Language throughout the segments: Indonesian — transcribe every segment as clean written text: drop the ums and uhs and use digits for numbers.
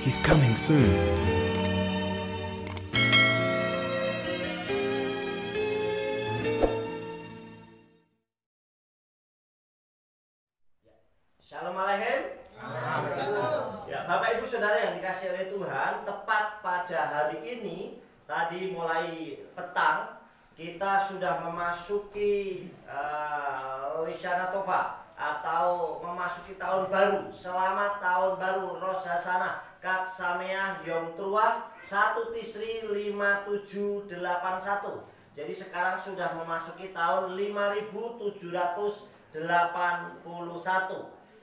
He's coming soon. Shalom Aleichem. Ya, Bapak Ibu Saudara yang dikasihi oleh Tuhan, tepat pada hari ini, tadi mulai petang, kita sudah memasuki Lishana Tova atau memasuki tahun baru. Selamat tahun baru Rosh Hashanah, Chag Sameach, Yom Teruah, 1 Tishri 5781. Jadi sekarang sudah memasuki tahun 5781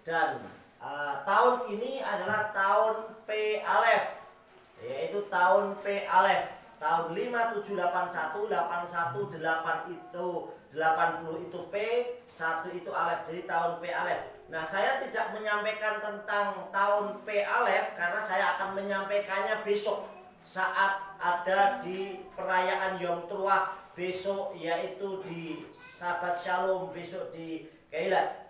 dan tahun ini adalah tahun P Alef, yaitu tahun P Alef. Tahun 5781, 818 itu 80 itu P, 1 itu Alef. Jadi tahun P Alef. Nah, saya tidak menyampaikan tentang tahun P Alef karena saya akan menyampaikannya besok saat ada di perayaan Yom Teruah besok, yaitu di Sabat Shalom besok di Keilat.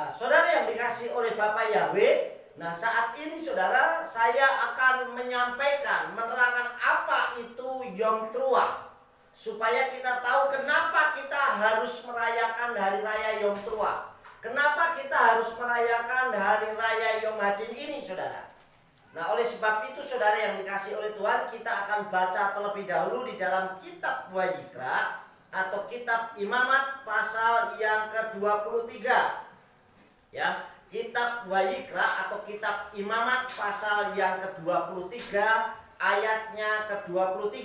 Saudara yang dikasih oleh Bapak Yahweh, nah saat ini saudara saya akan menyampaikan, menerangkan apa itu Yom Teruah, supaya kita tahu kenapa kita harus merayakan hari raya Yom Teruah, kenapa kita harus merayakan hari raya Yom Hadin ini saudara. Nah, oleh sebab itu saudara yang dikasih oleh Tuhan, kita akan baca terlebih dahulu di dalam kitab Wayikra atau kitab Imamat pasal yang ke-23. Ya, kitab Wayikra atau kitab Imamat pasal yang ke-23 ayatnya ke-23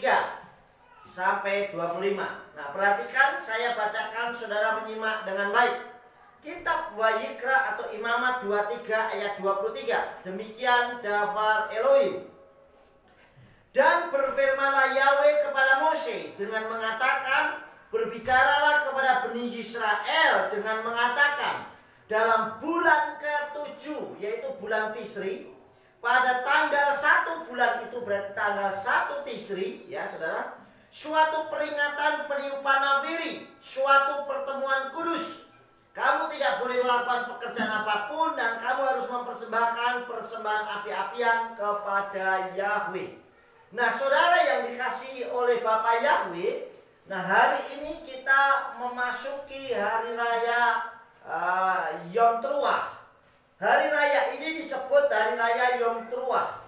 sampai 25. Nah, perhatikan, saya bacakan, saudara menyimak dengan baik. Kitab Wayikra atau Imamat 23 ayat 23. Demikian dabar Elohim. Dan berfirmanlah Yahweh kepada Mose dengan mengatakan, berbicaralah kepada Bani Israel dengan mengatakan, dalam bulan ke-7, yaitu bulan Tishri, pada tanggal 1 bulan itu berarti tanggal 1 Tishri, ya saudara, suatu peringatan peniupan nafiri, suatu pertemuan kudus. Kamu tidak boleh melakukan pekerjaan apapun dan kamu harus mempersembahkan persembahan api-apian kepada Yahweh. Nah, saudara yang dikasihi oleh Bapak Yahweh, nah hari ini kita memasuki hari raya Yom Teruah. Hari raya ini disebut hari raya Yom Teruah,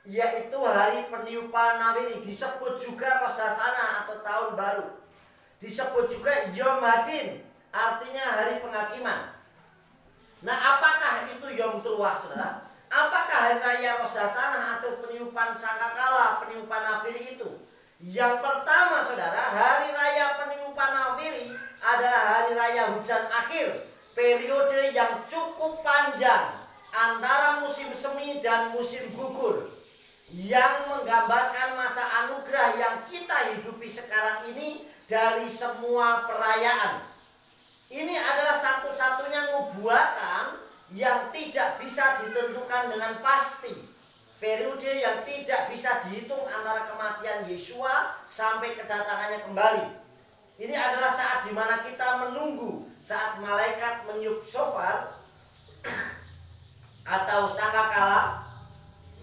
yaitu hari peniupan nafiri. Disebut juga Rosh Hashanah atau tahun baru. Disebut juga Yom Hadin, artinya hari penghakiman. Nah, apakah itu Yom Teruah saudara? Apakah hari raya Rosh Hashanah atau peniupan sangkakala, peniupan nafiri itu? Yang pertama saudara, hari raya peniupan nafiri adalah hari raya hujan akhir, periode yang cukup panjang antara musim semi dan musim gugur, yang menggambarkan masa anugerah yang kita hidupi sekarang ini dari semua perayaan. Ini adalah satu-satunya nubuatan yang tidak bisa ditentukan dengan pasti, periode yang tidak bisa dihitung antara kematian Yesua sampai kedatangannya kembali. Ini adalah saat dimana kita menunggu saat malaikat meniup shofar atau sangkakala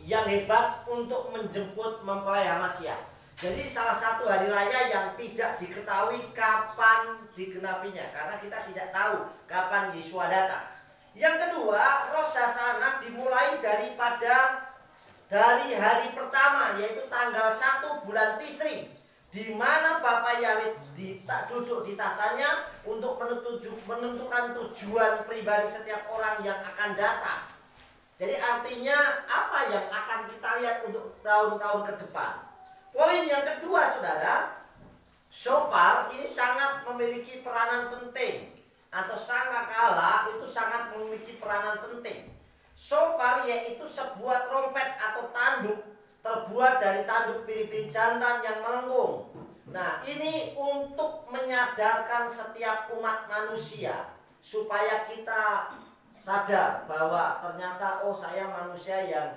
yang hebat untuk menjemput mempelai Hamasyah. Jadi salah satu hari raya yang tidak diketahui kapan digenapinya, karena kita tidak tahu kapan Yesua datang. Yang kedua, Rosh Hashanah dimulai dari hari pertama, yaitu tanggal 1 bulan Tishri, di mana Bapak Yahweh duduk di tahtanya untuk menentukan tujuan pribadi setiap orang yang akan datang. Jadi artinya apa yang akan kita lihat untuk tahun-tahun ke depan. Poin yang kedua saudara, shofar ini sangat memiliki peranan penting, atau sangkakala itu sangat memiliki peranan penting. Shofar yaitu sebuah trompet atau tanduk terbuat dari tanduk biri-biri jantan yang melengkung. Nah, ini untuk menyadarkan setiap umat manusia supaya kita sadar bahwa ternyata saya manusia yang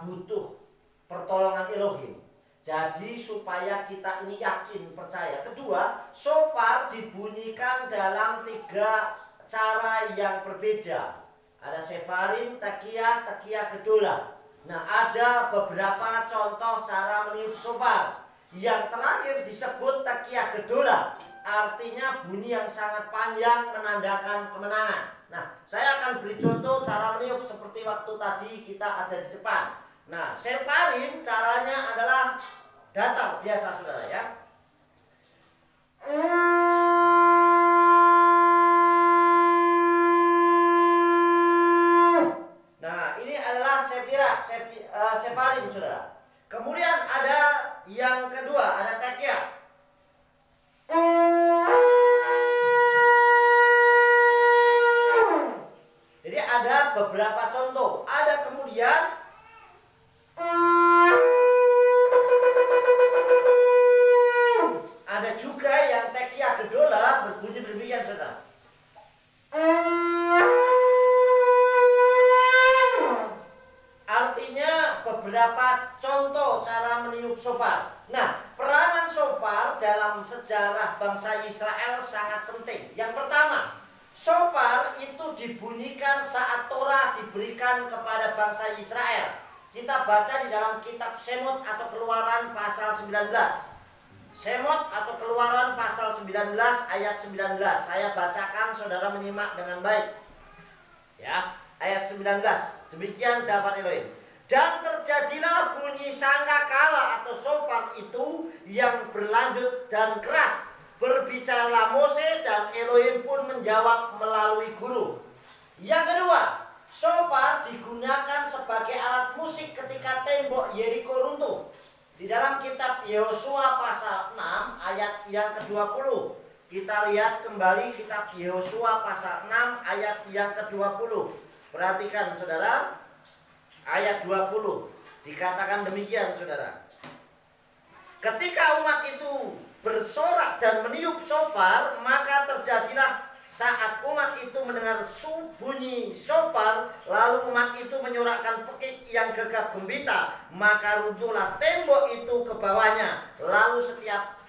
butuh pertolongan Elohim. Jadi supaya kita ini yakin, percaya. Kedua, shofar dibunyikan dalam 3 cara yang berbeda. Ada sefarim, takiyah, takiyah gedola. Nah, ada beberapa contoh cara meniup shofar. Yang terakhir disebut takiyah gedola, artinya bunyi yang sangat panjang menandakan kemenangan. Nah, saya akan beri contoh cara meniup seperti waktu tadi kita ada di depan. Nah, shefarim caranya adalah datar biasa, saudara ya. Nah, ini adalah shefarim, saudara. Kemudian ada yang kedua, ada takiyah. Jadi ada beberapa contoh. Ada kemudian ada juga yang takiyah gedola berbunyi demikian, saudara. Artinya beberapa contoh cara meniup shofar. Nah, peranan shofar dalam sejarah bangsa Israel sangat penting. Yang pertama, shofar itu dibunyikan saat Torah diberikan kepada bangsa Israel. Kita baca di dalam kitab Shemot atau Keluaran pasal 19. Shemot atau Keluaran pasal 19 ayat 19. Saya bacakan, saudara menyimak dengan baik. Ya, ayat 19. Demikian dapat Elohim. Dan terjadilah bunyi sangkakala atau shofar itu yang berlanjut dan keras. Berbicaralah Mose dan Elohim pun menjawab melalui guru. Yang kedua, shofar digunakan sebagai alat musik ketika tembok Yeriko runtuh. Di dalam kitab Yehosua pasal 6 ayat yang ke-20. Kita lihat kembali kitab Yehosua pasal 6 ayat yang ke-20. Perhatikan, saudara. Ayat 20 dikatakan demikian, saudara. Ketika umat itu bersorak dan meniup shofar, maka terjadilah saat umat itu mendengar bunyi shofar, lalu umat itu menyorakkan pekik yang gegap gempita, maka runtuhlah tembok itu ke bawahnya. Lalu setiap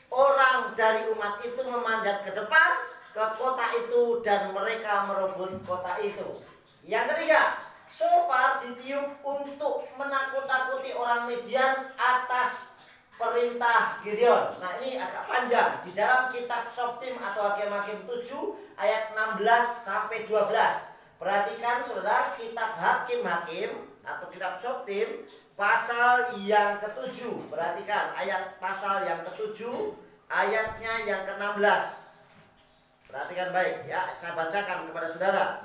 orang dari umat itu memanjat ke depan ke kota itu dan mereka merebut kota itu. Yang ketiga, shofar ditiup untuk menakut-nakuti orang Midian atas perintah Gideon. Nah, ini agak panjang. Di dalam kitab Shoftim atau Hakim-Hakim 7 ayat 16 sampai 12. Perhatikan, saudara, kitab Hakim-Hakim atau kitab Shoftim pasal yang ke-7. Perhatikan ayat pasal yang ke-7 ayatnya yang ke-16. Perhatikan baik ya, saya bacakan kepada saudara.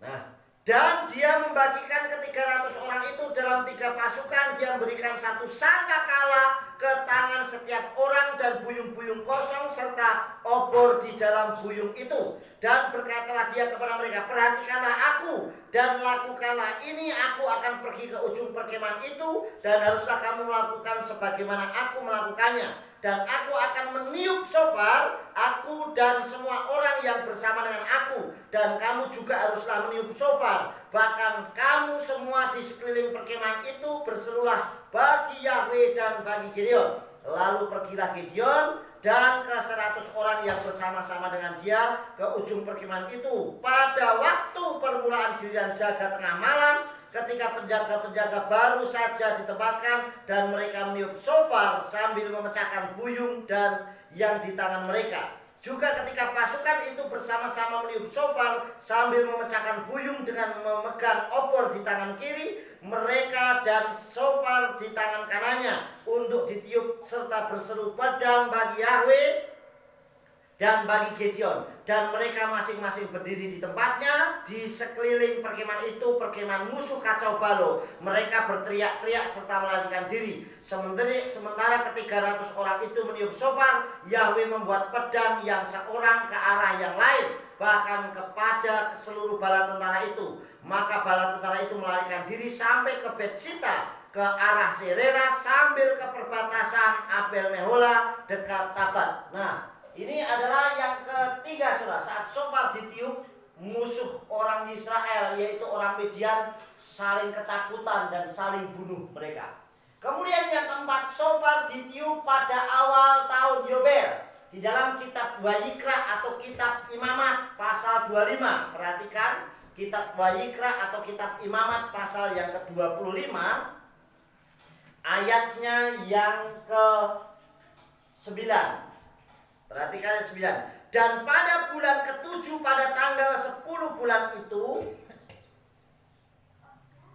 Nah, dan dia membagikan ke 300 orang itu dalam 3 pasukan. Dia memberikan satu sangkakala ke tangan setiap orang dan buyung-buyung kosong serta obor di dalam buyung itu. Dan berkatalah dia kepada mereka, perhatikanlah aku dan lakukanlah ini. Aku akan pergi ke ujung perkemahan itu dan haruslah kamu melakukan sebagaimana aku melakukannya. Dan aku akan meniup shofar, aku dan semua orang yang bersama dengan aku. Dan kamu juga haruslah meniup shofar. Bahkan kamu semua di sekeliling perkemahan itu berserulah bagi Yahweh dan bagi Gideon. Lalu pergilah Gideon dan ke 100 orang yang bersama-sama dengan dia ke ujung perkemahan itu. Pada waktu permulaan giliran jaga tengah malam, ketika penjaga-penjaga baru saja ditempatkan dan mereka meniup shofar sambil memecahkan buyung dan yang di tangan mereka. Juga ketika pasukan itu bersama-sama meniup shofar sambil memecahkan buyung dengan memegang obor di tangan kiri mereka dan shofar di tangan kanannya untuk ditiup serta berseru pedang bagi Yahweh dan bagi Gideon. Dan mereka masing-masing berdiri di tempatnya di sekeliling perkemahan itu, perkemahan musuh kacau balau. Mereka berteriak-teriak serta melarikan diri. Sementara ke-300 orang itu meniup shofar, Yahweh membuat pedang yang seorang ke arah yang lain, bahkan kepada seluruh bala tentara itu. Maka bala tentara itu melarikan diri sampai ke Betsita, ke arah Serera, sambil ke perbatasan Abel Mehola dekat Tabat. Nah, ini adalah yang ketiga, saudara. Saat shofar ditiup, musuh orang Israel yaitu orang Midian saling ketakutan dan saling bunuh mereka. Kemudian yang keempat, shofar ditiup pada awal tahun Yobel. Di dalam kitab Wayikra atau kitab Imamat pasal 25. Perhatikan, kitab Wayikra atau kitab Imamat pasal yang ke-25 ayatnya yang ke-9. Perhatikan ayat 9. Dan pada bulan ke-7 pada tanggal 10 bulan itu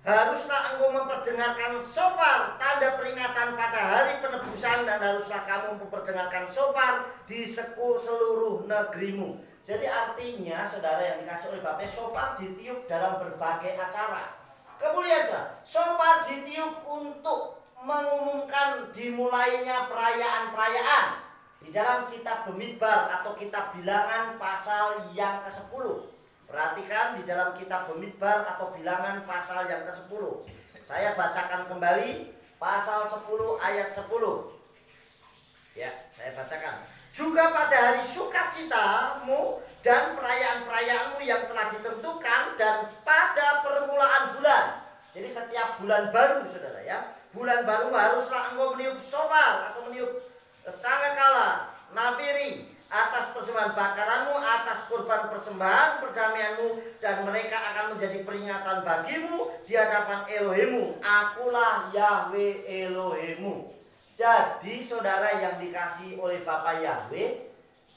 haruslah engkau memperdengarkan shofar, tanda peringatan pada hari penebusan, dan haruslah kamu memperdengarkan shofar di seluruh negerimu. Jadi artinya saudara yang dikasih oleh Bapak, shofar ditiup dalam berbagai acara. Kemudian shofar ditiup untuk mengumumkan dimulainya perayaan-perayaan. Di dalam kitab Bemidbar atau kitab Bilangan pasal yang ke-10. Perhatikan di dalam kitab Bemidbar atau Bilangan pasal yang ke-10. Saya bacakan kembali pasal 10 ayat 10. Ya, saya bacakan. Juga pada hari sukacitamu dan perayaan-perayaanmu yang telah ditentukan dan pada permulaan bulan. Jadi setiap bulan baru saudara ya. Bulan baru haruslah engkau meniup shofar atau meniup sangakala, nafiri atas persembahan bakaranmu, atas kurban persembahan perdamaianmu, dan mereka akan menjadi peringatan bagimu di hadapan Elohimmu. Akulah Yahweh Elohimmu. Jadi saudara yang dikasih oleh Bapa Yahweh,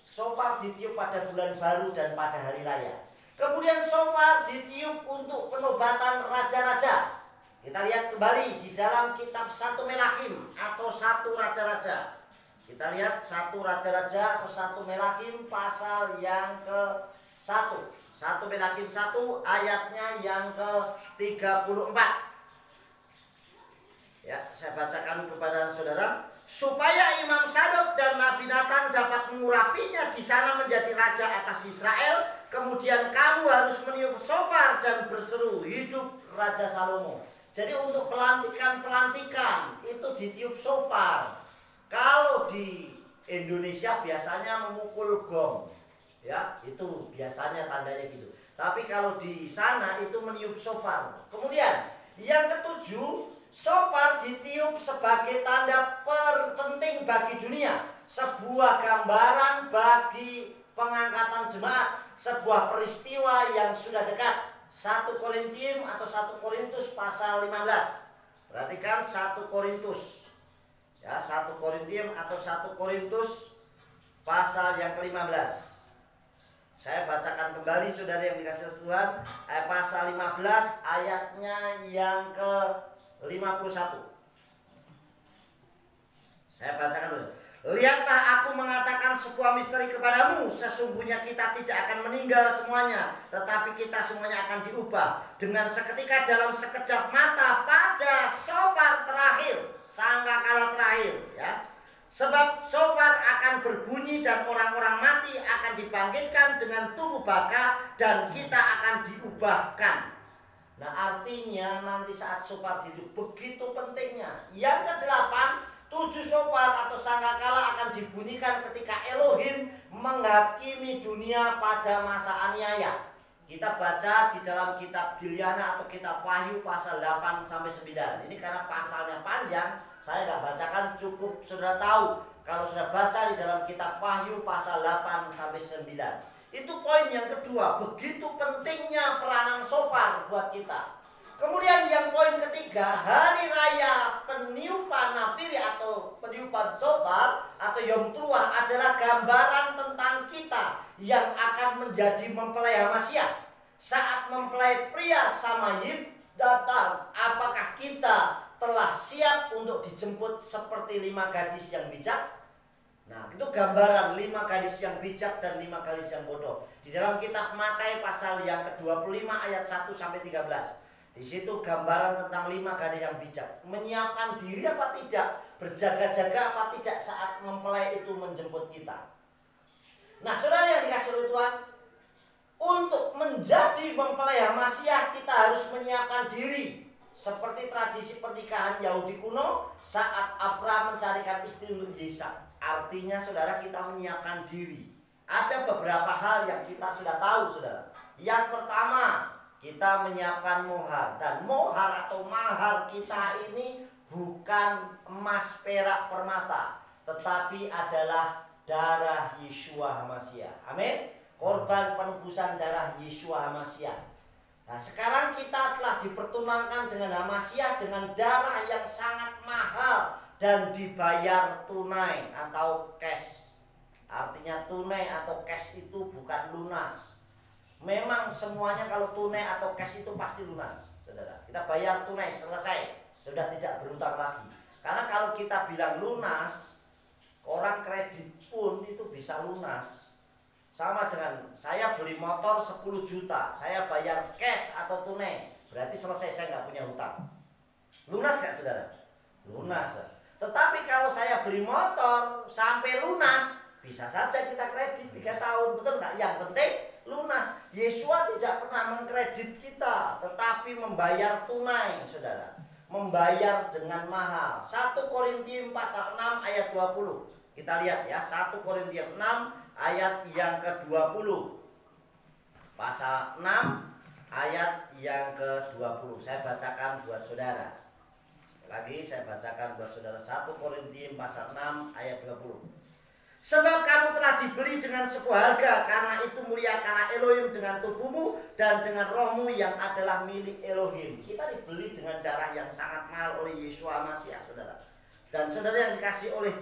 shofar ditiup pada bulan baru dan pada hari raya. Kemudian shofar ditiup untuk penobatan raja-raja. Kita lihat kembali di dalam kitab 1 Melahim atau 1 Raja-Raja. Kita lihat 1 Raja-Raja atau 1 Melahim pasal yang ke-1. 1 Melahim 1 ayatnya yang ke-34. Ya, saya bacakan kepada saudara. Supaya Imam Sadok dan Nabi Nathan dapat mengurapinya di sana menjadi raja atas Israel. Kemudian kamu harus meniup shofar dan berseru, hidup Raja Salomo. Jadi untuk pelantikan itu ditiup shofar. Kalau di Indonesia biasanya memukul gong, ya itu biasanya tandanya gitu. Tapi kalau di sana itu meniup shofar. Kemudian yang ketujuh, shofar ditiup sebagai tanda penting bagi dunia, sebuah gambaran bagi pengangkatan jemaat, sebuah peristiwa yang sudah dekat. 1 Korintium atau 1 Korintus pasal 15. Perhatikan 1 Korintus. Ya, 1 Korintium atau 1 Korintus pasal yang ke-15. Saya bacakan kembali saudara yang dikasih Tuhan, pasal 15 ayatnya yang ke-51. Saya bacakan dulu. Lihatlah aku mengatakan sebuah misteri kepadamu. Sesungguhnya kita tidak akan meninggal semuanya, tetapi kita semuanya akan diubah dengan seketika, dalam sekejap mata, pada shofar terakhir, sangkakala terakhir, ya. Sebab shofar akan berbunyi dan orang-orang mati akan dibangkitkan dengan tubuh baka dan kita akan diubahkan. Nah, artinya nanti saat shofar itu begitu pentingnya. Yang ke-8, 7 shofar atau sangkakala akan dibunyikan ketika Elohim menghakimi dunia pada masa aniaya. Kita baca di dalam kitab Gilyana atau kitab Wahyu pasal 8 sampai 9. Ini karena pasalnya panjang, saya nggak bacakan, cukup saudara tahu kalau sudah baca di dalam kitab Wahyu pasal 8 sampai 9. Itu poin yang kedua, begitu pentingnya peranan shofar buat kita. Kemudian yang poin ketiga, hari raya peniupan nafiri atau peniupan shofar atau Yom Teruah adalah gambaran tentang kita yang akan menjadi mempelai Hamasyah. Saat mempelai pria Samayim datang, apakah kita telah siap untuk dijemput seperti 5 gadis yang bijak? Nah, itu gambaran 5 gadis yang bijak dan 5 gadis yang bodoh. Di dalam kitab Matius pasal yang ke-25 ayat 1 sampai 13. Di situ gambaran tentang 5 gadis yang bijak, menyiapkan diri apa tidak, berjaga-jaga apa tidak saat mempelai itu menjemput kita. Nah, saudara yang dikasih oleh Tuhan, untuk menjadi mempelai Hamasyah kita harus menyiapkan diri. Seperti tradisi pernikahan Yahudi kuno saat Abraham mencarikan istri untuk Ishak. Artinya saudara, kita menyiapkan diri. Ada beberapa hal yang kita sudah tahu saudara. Yang pertama, kita menyiapkan mohar, dan mohar atau mahar kita ini bukan emas, perak, permata, tetapi adalah darah Yeshua Hamasyah. Amin. Korban penebusan darah Yeshua Hamasyah. Nah, sekarang kita telah dipertunangkan dengan Hamasiah dengan darah yang sangat mahal dan dibayar tunai atau cash. Artinya tunai atau cash itu bukan lunas. Memang semuanya kalau tunai atau cash itu pasti lunas, saudara. Kita bayar tunai, selesai, sudah tidak berutang lagi. Karena kalau kita bilang lunas, orang kredit pun itu bisa lunas. Sama dengan saya beli motor 10 juta, saya bayar cash atau tunai, berarti selesai, saya nggak punya hutang. Lunas nggak, saudara? Lunas. Tetapi kalau saya beli motor sampai lunas, bisa saja kita kredit 3 tahun, betul nggak? Yang penting lunas. Yesua tidak pernah mengkredit kita, tetapi membayar tunai, saudara. Membayar dengan mahal. 1 Korintius pasal 6 ayat 20. Kita lihat ya, 1 Korintius 6 ayat yang ke-20. Pasal 6 ayat yang ke-20. Saya bacakan buat saudara. Sekali lagi saya bacakan buat saudara, 1 Korintius pasal 6 ayat 20. Sebab kamu telah dibeli dengan sebuah harga, karena itu muliakanlah Elohim dengan tubuhmu dan dengan rohmu yang adalah milik Elohim. Kita dibeli dengan darah yang sangat mahal oleh Yesua Masiah, saudara. Dan saudara yang dikasih oleh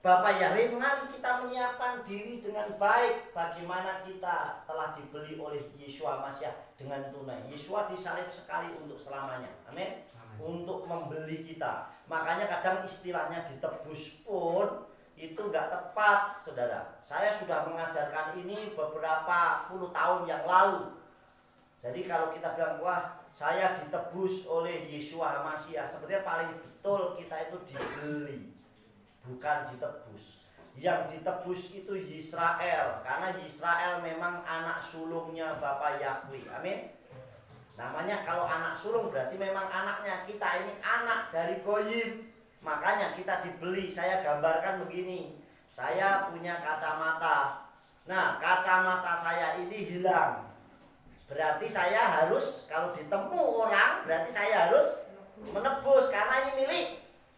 Bapak Yahweh, mari kita menyiapkan diri dengan baik. Bagaimana kita telah dibeli oleh Yesua Masiah dengan tunai. Yesua disalib sekali untuk selamanya. Amin. Untuk membeli kita. Makanya kadang istilahnya ditebus pun itu nggak tepat, saudara. Saya sudah mengajarkan ini beberapa puluh tahun yang lalu. Jadi kalau kita bilang, wah saya ditebus oleh Yesua Masiah, sebenarnya paling betul kita itu dibeli, bukan ditebus. Yang ditebus itu Israel, karena Israel memang anak sulungnya Bapa Yahweh. Amin. Namanya kalau anak sulung berarti memang anaknya. Kita ini anak dari Goyim, makanya kita dibeli. Saya gambarkan begini, saya punya kacamata. Nah, kacamata saya ini hilang, berarti saya harus, kalau ditemu orang, berarti saya harus menebus, karena ini milik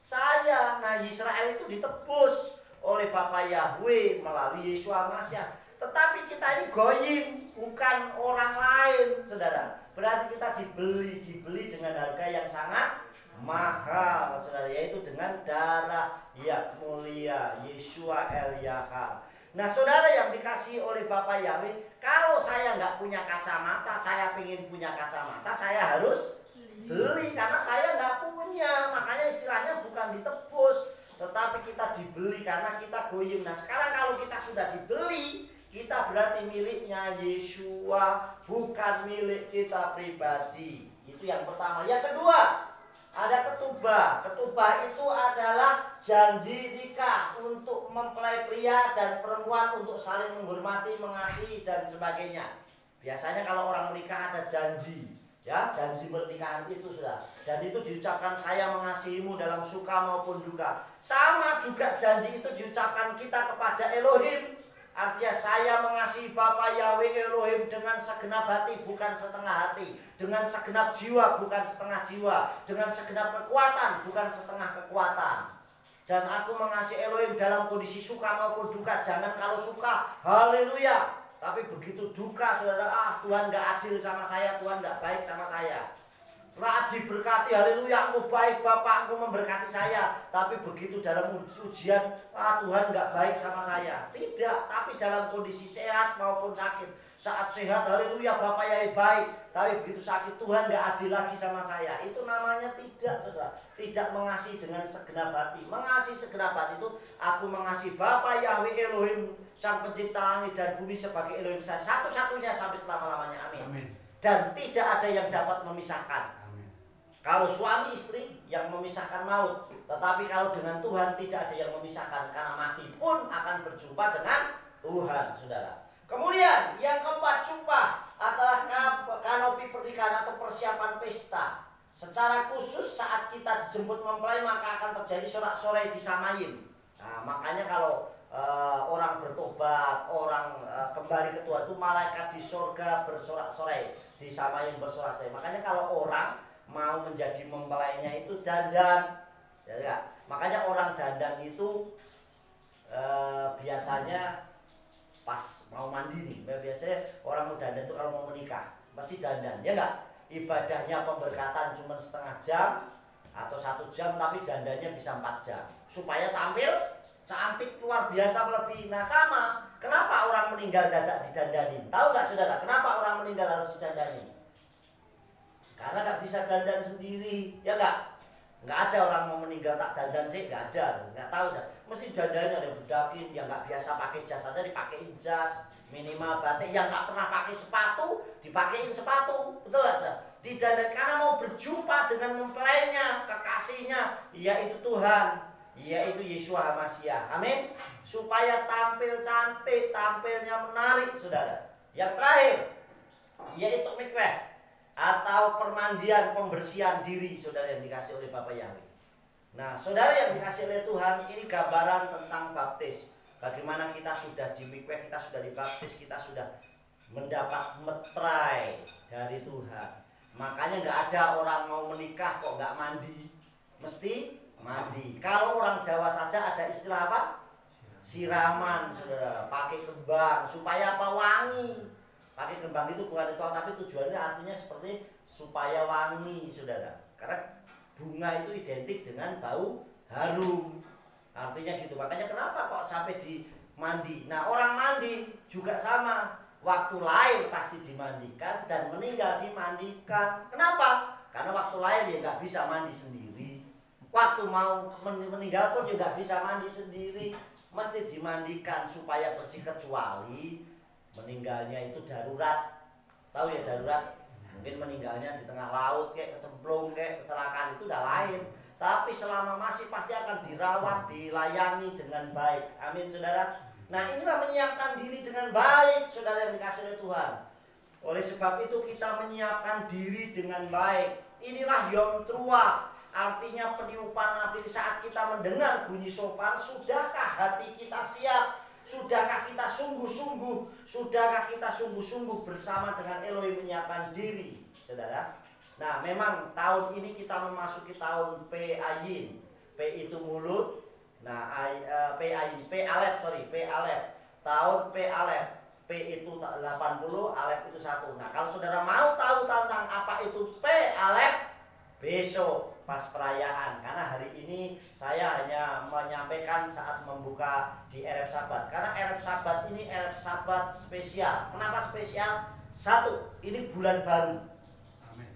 saya. Nah, Israel itu ditebus oleh Bapa Yahweh melalui Yesua Masiah. Tetapi kita ini Goyim, bukan orang lain, saudara. Berarti kita dibeli dengan harga yang sangat mahal, saudara, yaitu dengan darah yang mulia Yesua Eliakar. Nah, saudara yang dikasih oleh Bapa Yahweh, kalau saya nggak punya kacamata, saya ingin punya kacamata, saya harus beli, karena saya nggak punya. Makanya istilahnya bukan ditebus, tetapi kita dibeli karena kita Goyim. Nah, sekarang kalau kita sudah dibeli, kita berarti miliknya Yesua, bukan milik kita pribadi. Itu yang pertama. Yang kedua, ada ketubah. Ketubah itu adalah janji nikah untuk mempelai pria dan perempuan untuk saling menghormati, mengasihi dan sebagainya. Biasanya kalau orang menikah ada janji, ya, janji pernikahan itu sudah. Dan itu diucapkan, saya mengasihimu dalam suka maupun duka. Sama juga janji itu diucapkan kita kepada Elohim. Artinya saya mengasihi Bapa Yahweh Elohim dengan segenap hati, bukan setengah hati. Dengan segenap jiwa, bukan setengah jiwa. Dengan segenap kekuatan, bukan setengah kekuatan. Dan aku mengasihi Elohim dalam kondisi suka maupun duka. Jangan kalau suka, haleluya. Tapi begitu duka, saudara, Tuhan gak adil sama saya, Tuhan gak baik sama saya. Lah diberkati, haleluya, engkau baik Bapak, engkau memberkati saya. Tapi begitu dalam ujian, Tuhan gak baik sama saya. Tidak, tapi dalam kondisi sehat maupun sakit. Saat sehat, haleluya, Bapak ya baik. Tapi begitu sakit, Tuhan gak adil lagi sama saya. Itu namanya tidak, saudara. Tidak mengasihi dengan segenap hati. Mengasihi segenap hati itu, aku mengasihi Bapa Yahweh Elohim, Sang Pencipta langit dan bumi sebagai Elohim saya, satu-satunya sampai selama-lamanya. Amin. Amin. Dan tidak ada yang dapat memisahkan. Kalau suami istri yang memisahkan maut, tetapi kalau dengan Tuhan tidak ada yang memisahkan, karena mati pun akan berjumpa dengan Tuhan, saudara. Kemudian yang keempat, sumpah adalah kanopi pernikahan atau persiapan pesta. Secara khusus saat kita dijemput mempelai, maka akan terjadi sorak-sorai di Samayim. Nah, makanya kalau orang bertobat, orang kembali ke Tuhan itu, malaikat di surga bersorak-sorai, di Samayim bersorak-sorai. Makanya kalau orang mau menjadi mempelainya itu dandan, ya. Makanya orang dandan itu biasanya pas mau mandi nih. Biasanya orang mau dandan itu kalau mau menikah Mesti dandan, ya enggak? Ibadahnya pemberkatan cuma setengah jam atau 1 jam, tapi dandannya bisa 4 jam supaya tampil cantik luar biasa lebih. Nah sama, kenapa orang meninggal dadak didandanin? Tahu nggak saudara, kenapa orang meninggal harus didandanin? Karena nggak bisa dandan sendiri, ya nggak ada orang mau meninggal tak dandan sih, nggak ada, nggak tahu saya. Mesti dandannya ada bedakin, yang nggak biasa pakai jas aja dipakein jas, minimal batik, yang nggak pernah pakai sepatu dipakein sepatu, betul nggak saudara? Didandan karena mau berjumpa dengan mempelainya, kekasihnya, yaitu Tuhan, yaitu Yesus Hamasia. Amin. Supaya tampil cantik, tampilnya menarik, saudara. Yang terakhir, yaitu mikweh atau permandian pembersihan diri, saudara yang dikasih oleh Bapak Yahweh. Nah, saudara yang dikasih oleh Tuhan, ini gambaran tentang baptis. Bagaimana kita sudah di mikweh, kita sudah dibaptis, kita sudah mendapat metrai dari Tuhan. Makanya nggak ada orang mau menikah kok nggak mandi, mesti mandi. Kalau orang Jawa saja ada istilah apa? Siraman, saudara. Pakai kembang supaya apa? Wangi. Pakai kembang itu bukan ritual, tapi tujuannya artinya seperti supaya wangi, saudara. Karena bunga itu identik dengan bau harum. Artinya gitu. Makanya kenapa kok sampai di mandi? Nah, orang mandi juga sama. Waktu lahir pasti dimandikan dan meninggal dimandikan. Kenapa? Karena waktu lahir dia nggak bisa mandi sendiri. Waktu mau meninggal pun juga bisa mandi sendiri. Mesti dimandikan supaya bersih, kecuali meninggalnya itu darurat. Tahu ya darurat? Mungkin meninggalnya di tengah laut kayak kecemplung kayak kecelakaan, itu udah lain. Tapi selama masih pasti akan dirawat, dilayani dengan baik. Amin saudara. Nah inilah menyiapkan diri dengan baik, saudara yang dikasih oleh Tuhan. Oleh sebab itu kita menyiapkan diri dengan baik. Inilah Yom Truah, artinya peniupan nafir. Saat kita mendengar bunyi shofar, sudahkah hati kita siap? Sudahkah kita sungguh-sungguh? Sudahkah kita sungguh-sungguh bersama dengan Elohim menyiapkan diri, saudara? Nah memang tahun ini kita memasuki tahun P Ayin. P itu mulut. Nah, P Alef, tahun P Alef. P itu 80, Alef itu 1. Nah, kalau saudara mau tahu tentang apa itu P Alef, besok pas perayaan. Karena hari ini saya hanya menyampaikan saat membuka di Erev Sabat. Karena Erev Sabat ini Erev Sabat spesial. Kenapa spesial? 1, ini bulan baru. Amin.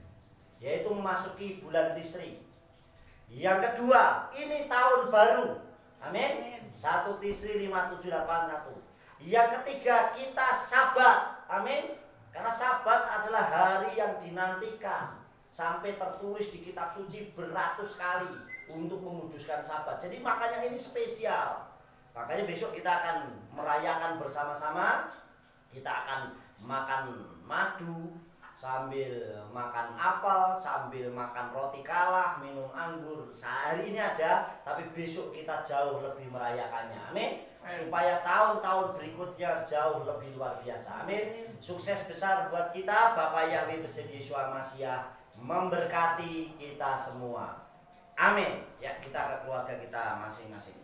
Yaitu memasuki bulan Tisri. Yang kedua, ini tahun baru. Amin. 1 Tisri 5781. Yang ketiga, kita Sabat. Amin. Karena Sabat adalah hari yang dinantikan. Sampai tertulis di kitab suci beratus kali untuk memuduskan Sabat. Jadi makanya ini spesial. Makanya besok kita akan merayakan bersama-sama. Kita akan makan madu, sambil makan apel, sambil makan roti kalah, minum anggur. Sehari ini ada, tapi besok kita jauh lebih merayakannya. Amin. Supaya tahun-tahun berikutnya jauh lebih luar biasa. Amin. Sukses besar buat kita. Bapak Yahweh beserta Yesus Hamasia memberkati kita semua. Amin. Ya, kita ke keluarga kita masing-masing.